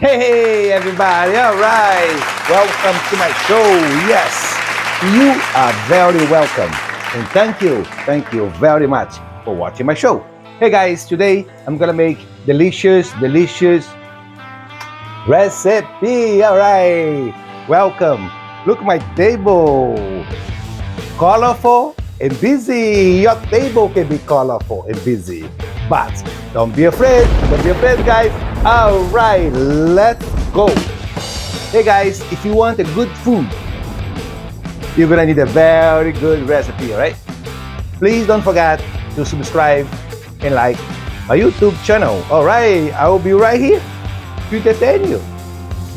Hey everybody, all right. Welcome to my show. Yes, you are very welcome. And thank you very much for watching my show. Hey guys, today I'm gonna make delicious recipe. All right, welcome. Look at my table. Colorful and busy. Your table can be colorful and busy. But don't be afraid guys. All right, let's go. Hey guys, if you want a good food, you're gonna need a very good recipe, all right? Please don't forget to subscribe and like my YouTube channel. All right, I will be right here to entertain you.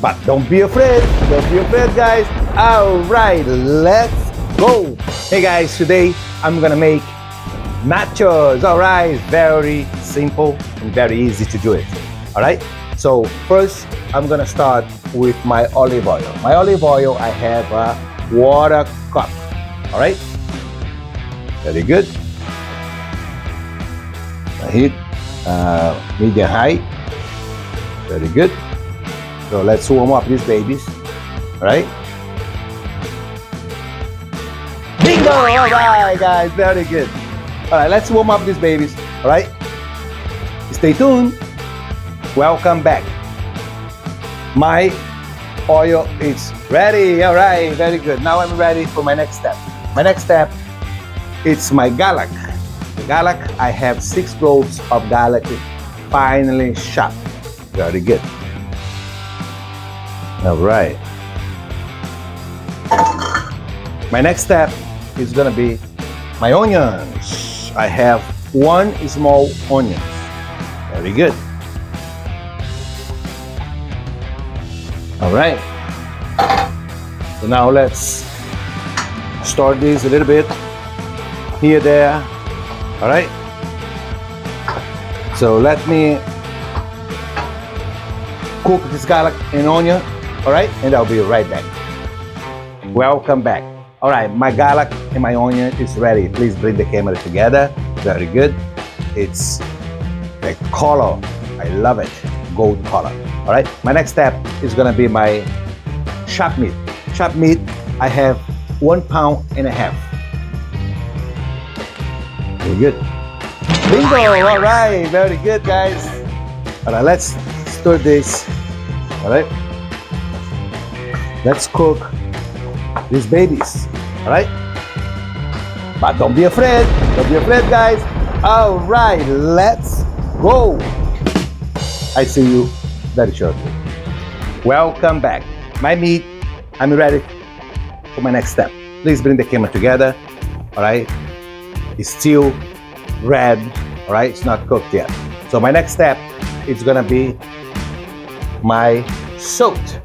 But don't be afraid guys. All right, let's go. Hey guys, today I'm gonna make nachos. All right, very simple and very easy to do it. All right, so first I'm gonna start with my olive oil. My olive oil, I have a water cup. All right, very good. I heat medium high. Very good. So let's warm up these babies. All right. Bingo! All right, guys, very good. All right, let's warm up these babies. All right, stay tuned. Welcome back. My oil is ready. All right, very good. Now I'm ready for my next step. My next step, it's my garlic. The garlic, I have 6 cloves of garlic finely chopped. Very good. All right. My next step is gonna be my onions. I have 1 small onion. Very good. All right. So now let's store this a little bit here, there. All right. So let me cook this garlic and onion. All right, and I'll be right back. Welcome back. All right, my garlic and my onion is ready. Please bring the camera together. Very good. It's the color. I love it. Gold color. All right, my next step is gonna be my chopped meat. Chopped meat, I have 1.5 pounds. Very good. Bingo! All right, very good, guys. All right, let's stir this. All right, let's cook these babies. All right, but don't be afraid. Don't be afraid, guys. All right, let's go. I see you very shortly. Welcome back. My meat, I'm ready for my next step. Please bring the camera together. All right, it's still red. All right, it's not cooked yet. So my next step is gonna be my salt.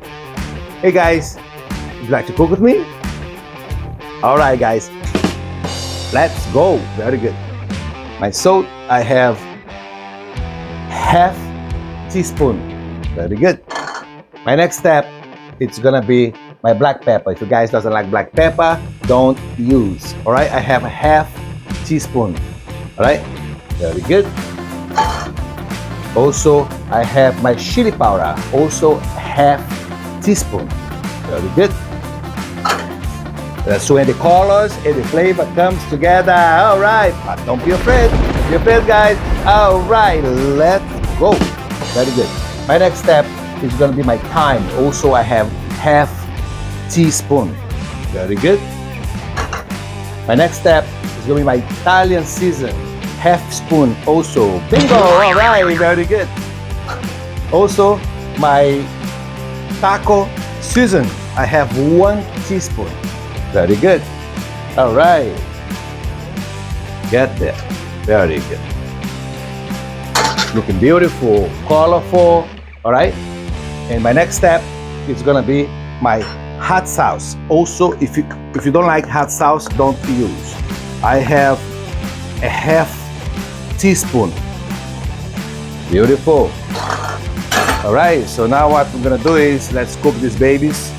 Hey guys, would you like to cook with me? All right, guys, let's go. Very good. My salt, I have half teaspoon. Very good. My next step, it's gonna be my black pepper. If you guys doesn't like black pepper, don't use. All right, I have a half teaspoon. All right, very good. Also, I have my chili powder. Also, half teaspoon. Very good. That's when the colors and the flavor comes together. All right, but don't be afraid. Don't be afraid, guys. All right, let's go. Very good. My next step is gonna be my thyme. Also, I have half teaspoon. Very good. My next step is gonna be my Italian season. Half spoon also. Bingo! All right, very good. Also, my taco season. I have 1 teaspoon. Very good. All right. Get there. Very good. Looking beautiful, colorful. All right. And my next step is gonna be my hot sauce. Also, if you don't like hot sauce, don't use. I have a half teaspoon. Beautiful. All right. So now what we're gonna do is let's cook these babies.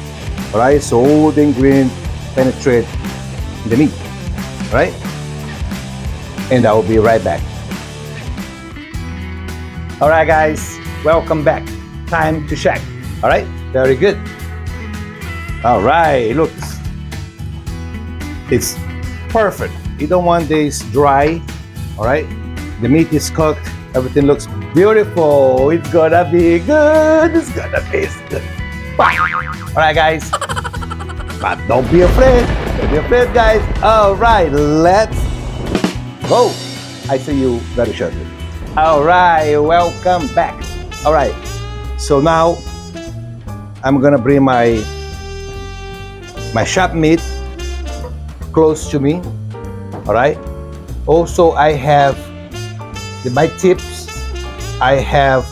All right. So all the ingredients penetrate the meat. All right. And I will be right back. All right, guys, welcome back. time to check. All right, very good. All right, look, it's perfect. You don't want this dry. All right, the meat is cooked. Everything looks beautiful. It's gonna be good. It's gonna taste good. All right, guys. But don't be afraid. Don't be afraid, guys. All right, let's go. I see you very shortly. All right, welcome back. All right, so now I'm gonna bring my shop meat close to me. All right. Also, I have my tips. I have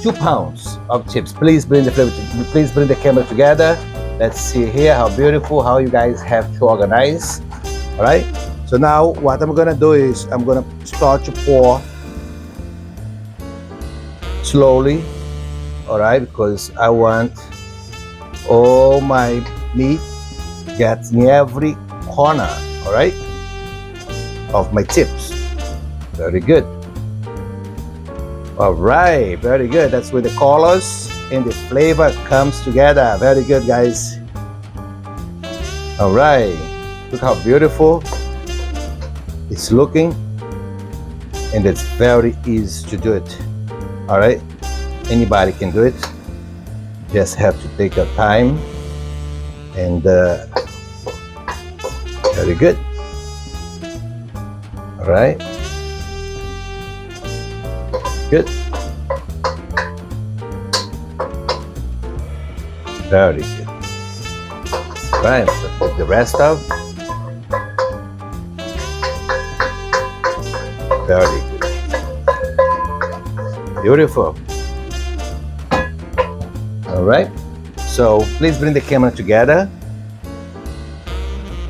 2 pounds of chips. Please bring the flavor. Please bring the camera together. Let's see here how beautiful, how you guys have to organize. All right. So now what I'm gonna do is I'm gonna start to pour slowly. All right, because I want all my meat gets in every corner. All right, of my chips. Very good. All right, very good. That's where the colors and the flavor comes together. Very good, guys. All right, look how beautiful it's looking, and it's very easy to do it. All right, anybody can do it. Just have to take your time, and very good. All right, good. Very good. Right, put the rest of. Very good. Beautiful. All right. So please bring the camera together.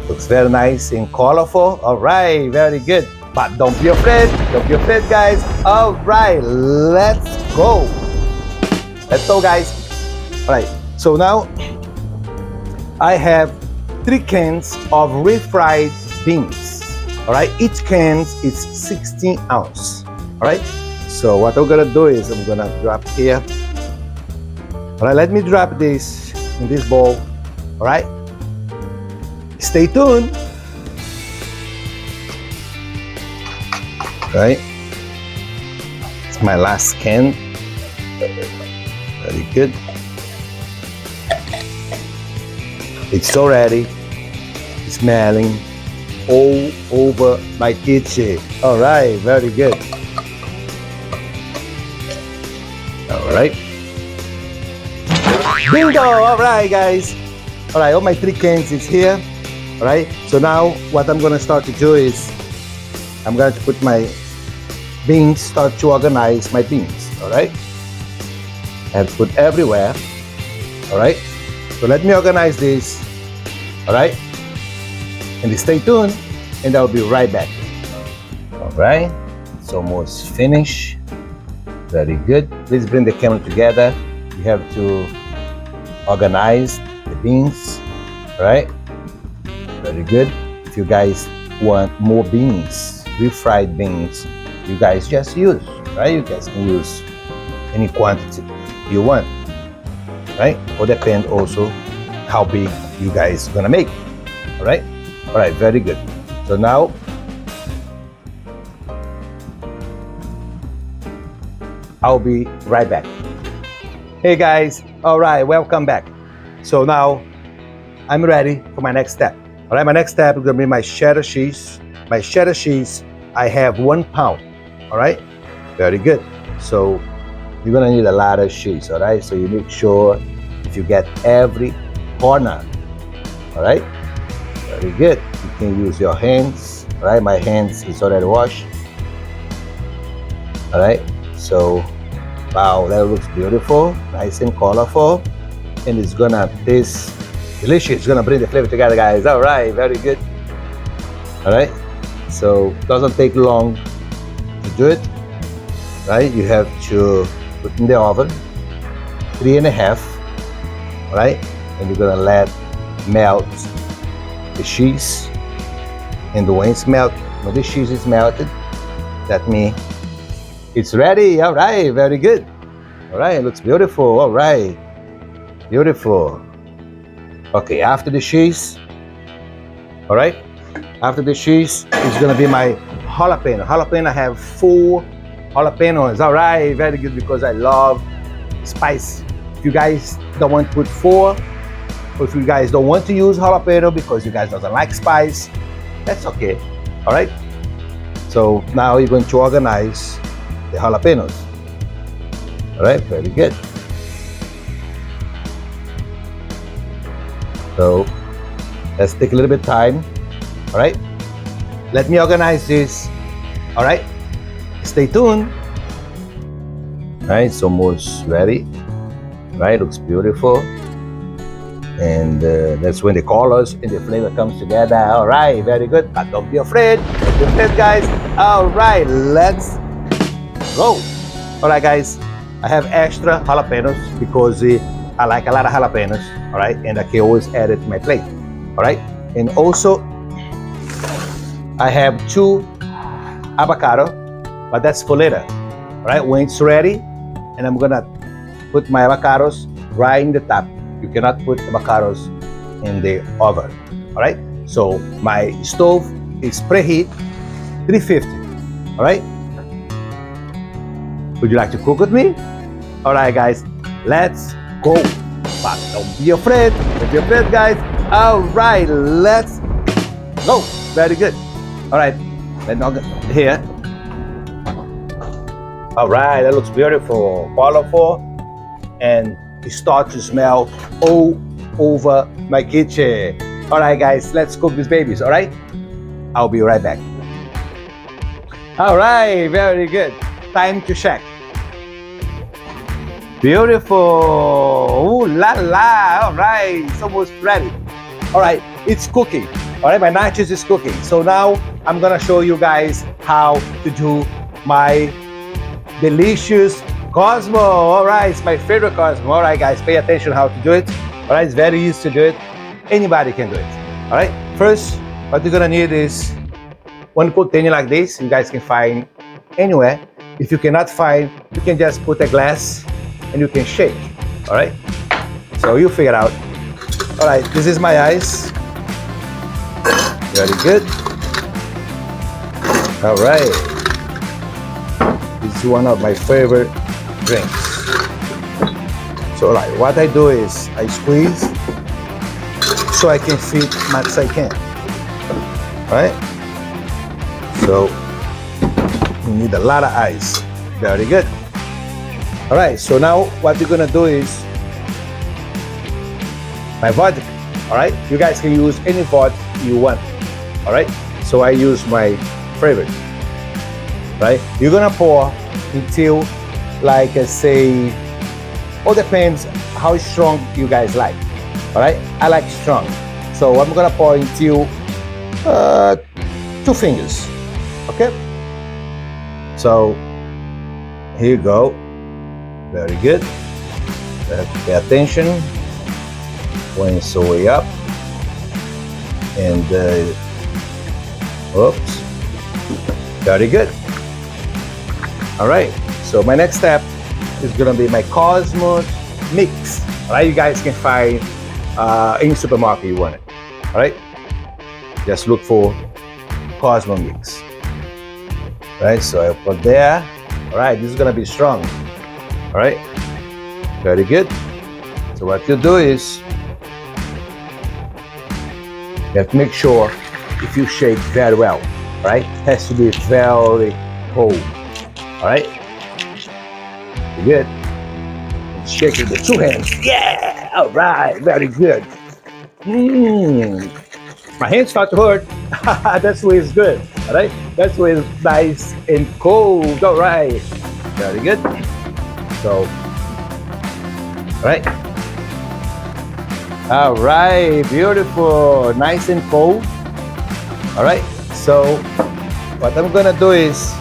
Looks very nice and colorful. All right, very good. But don't be afraid. Don't be afraid, guys. All right, let's go. Let's go, guys. All right. So now I have 3 cans of refried beans. All right, each can is 16 ounces. All right. So what I'm gonna do is I'm gonna drop here. All right, let me drop this in this bowl. All right. Stay tuned. All right. It's my last can. Very good. It's already smelling all over my kitchen. All right, very good. All right. Bingo! All right, guys. All right, all my 3 cans is here. All right. So now what I'm gonna start to do is I'm going to put my beans, start to organize my beans. All right. I have to put everywhere. All right. So let me organize this. All right. And stay tuned, and I'll be right back. All right. It's almost finished. Very good. Please bring the camera together. You have to organize the beans. All right. Very good. If you guys want more beans, refried beans, you guys just use, right? You guys can use any quantity you want, right? Or depend also how big you guys gonna make. All right. All right. Very good. So now I'll be right back. Hey guys. All right. Welcome back. So now I'm ready for my next step. All right. My next step is gonna be my cheddar cheese. My cheddar cheese, I have 1 pound. All right. Very good. So you're gonna need a lot of cheese. All right. So you make sure if you get every corner. All right. Very good. You can use your hands. All right. My hands is already washed. All right. So wow, that looks beautiful, nice and colorful, and it's gonna taste delicious. It's gonna bring the flavor together, guys. All right. Very good. All right. So it doesn't take long to do it, right? You have to put in the oven 3.5, right? And you're gonna let melt the cheese. And when it's melted, when the cheese is melted, that means it's ready. All right, very good. All right, it looks beautiful. All right, beautiful. Okay, after the cheese, all right, after the cheese is gonna be my jalapeno. Jalapeno, I have 4 jalapenos. All right, very good, because I love spice. If you guys don't want to put 4, or if you guys don't want to use jalapeno because you guys doesn't like spice, that's okay. All right. So now you're going to organize the jalapenos. All right, very good. So let's take a little bit of time. All right. Let me organize this. All right. Stay tuned. All right, it's almost ready. All right, looks beautiful. And that's when the colors and the flavor comes together. All right, very good. But don't be afraid. Don't be afraid, guys. All right, let's go. All right, guys, I have extra jalapenos because I like a lot of jalapenos. All right, and I can always add it to my plate. All right, and also I have 2 avocado, but that's for later. All right, when it's ready, and I'm gonna put my avocados right in the top. You cannot put avocados in the oven. All right, so my stove is preheat 350. All right, would you like to cook with me? All right, guys, let's go. But don't be afraid. Don't be afraid, guys. All right, let's go. Very good. All right, let's go here. All right, that looks beautiful, colorful, and it starts to smell all over my kitchen. All right, guys, let's cook these babies. All right, I'll be right back. All right, very good. Time to check. Beautiful. Ooh la la. All right, it's almost ready. All right, it's cooking. All right, my nachos is cooking. So now I'm gonna show you guys how to do my delicious Cosmo. All right, it's my favorite Cosmo. All right, guys, pay attention how to do it. All right, it's very easy to do it. Anybody can do it. All right, first, what you're gonna need is one container like this. You guys can find anywhere. If you cannot find, you can just put a glass and you can shake. All right, so you figure it out. All right, this is my ice. Very good. All right, this is one of my favorite drinks. So like what I do is I squeeze so I can fit as much as I can. All right, so you need a lot of ice. Very good. All right, so now what you're gonna do is my vodka. All right, you guys can use any vodka you want. All right, so I use my favorite. Right, you're gonna pour until, like I say, all depends how strong you guys like. All right, I like strong, so I'm gonna pour until 2 fingers. Okay, so here you go. Very good. Pay attention when it's all the way up, and oops, very good. All right, so my next step is gonna be my Cosmo mix. All right, you guys can find any supermarket you want it. All right, just look for Cosmo mix. All right, so I put there. All right, this is gonna be strong. All right, very good. So what you do is you have to make sure if you shake very well. All right, it has to be very cold. All right, good. Shake it with 2 hands. Yeah. All right. Very good. My hands start to hurt. That's why it's good. All right. That's why it's nice and cold. All right. Very good. So, all right. All right. Beautiful. Nice and cold. All right. So, what I'm gonna do is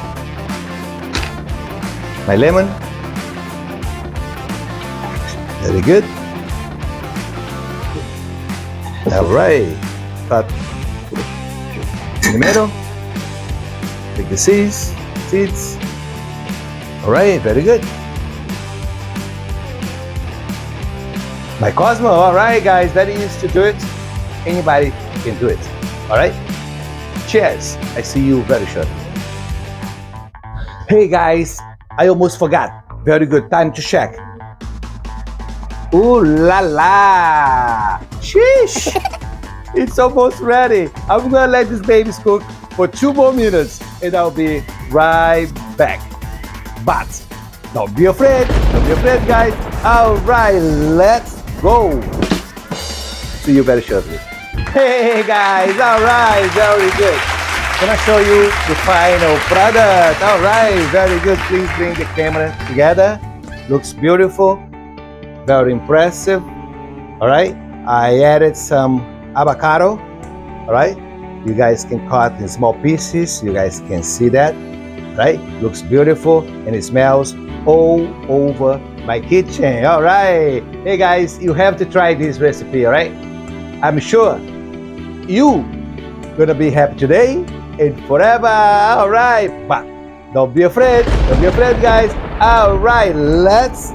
my lemon. Very good. All right. Cut in the middle. Take the seeds. All right. Very good. My Cosmo, all right, guys, very easy to do it. Anybody can do it, all right? Cheers. I see you very shortly. Hey, guys, I almost forgot. Very good, time to check. Ooh la la! Sheesh! It's almost ready. I'm gonna let these babies cook for 2 more minutes and I'll be right back. But don't be afraid, guys. All right, let's go. See you very shortly. Hey guys, all right, very good. Gonna show you the final product. All right, very good. Please bring the camera together. Looks beautiful, very impressive. All right, I added some avocado. All right, you guys can cut in small pieces. You guys can see that, right? Looks beautiful and it smells all over my kitchen. All right, hey guys, you have to try this recipe. All right, I'm sure you gonna be happy today and forever. All right, but don't be afraid, guys. All right, let's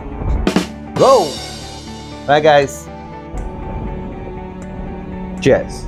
go. Bye, guys. Cheers.